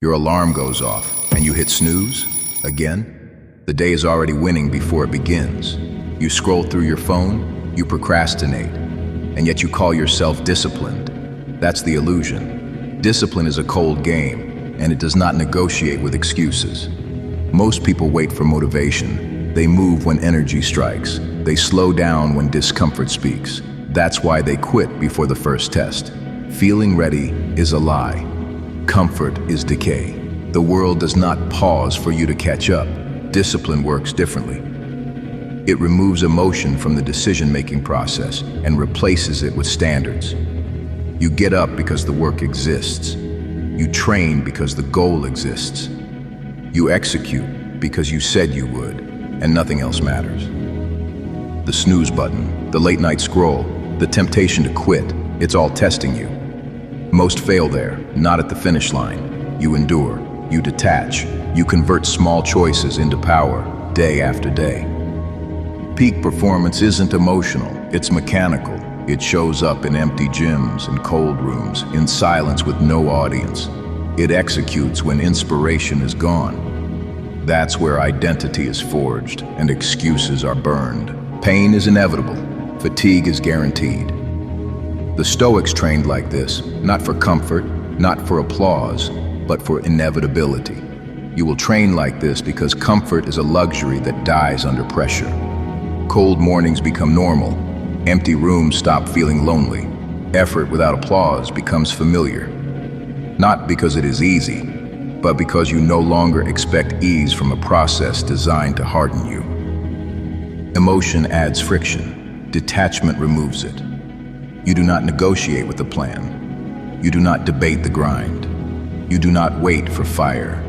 Your alarm goes off, and you hit snooze again. The day is already winning before it begins. You scroll through your phone, you procrastinate, and yet you call yourself disciplined. That's the illusion. Discipline is a cold game, and it does not negotiate with excuses. Most people wait for motivation. They move when energy strikes. They slow down when discomfort speaks. That's why they quit before the first test. Feeling ready is a lie. Comfort is decay. The world does not pause for you to catch up. Discipline works differently. It removes emotion from the decision-making process and replaces it with standards. You get up because the work exists. You train because the goal exists. You execute because you said you would, and nothing else matters. The snooze button, the late-night scroll, the temptation to quit, it's all testing you. Most fail there, not at the finish line. You endure, you detach, you convert small choices into power, day after day. Peak performance isn't emotional, it's mechanical. It shows up in empty gyms and cold rooms, in silence with no audience. It executes when inspiration is gone. That's where identity is forged and excuses are burned. Pain is inevitable, fatigue is guaranteed. The Stoics trained like this, not for comfort, not for applause, but for inevitability. You will train like this because comfort is a luxury that dies under pressure. Cold mornings become normal. Empty rooms stop feeling lonely. Effort without applause becomes familiar. Not because it is easy, but because you no longer expect ease from a process designed to harden you. Emotion adds friction. Detachment removes it. You do not negotiate with the plan. You do not debate the grind. You do not wait for fire.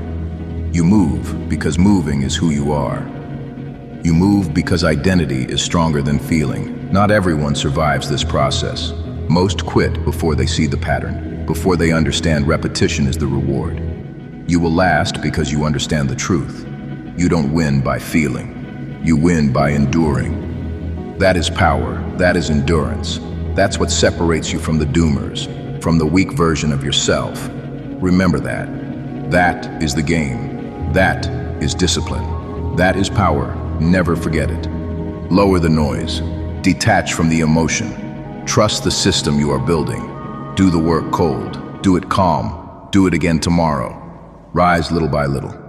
You move because moving is who you are. You move because identity is stronger than feeling. Not everyone survives this process. Most quit before they see the pattern, before they understand repetition is the reward. You will last because you understand the truth. You don't win by feeling. You win by enduring. That is power. That is endurance. That's what separates you from the doomers, from the weak version of yourself. Remember that. That is the game. That is discipline. That is power. Never forget it. Lower the noise. Detach from the emotion. Trust the system you are building. Do the work cold. Do it calm. Do it again tomorrow. Rise little by little.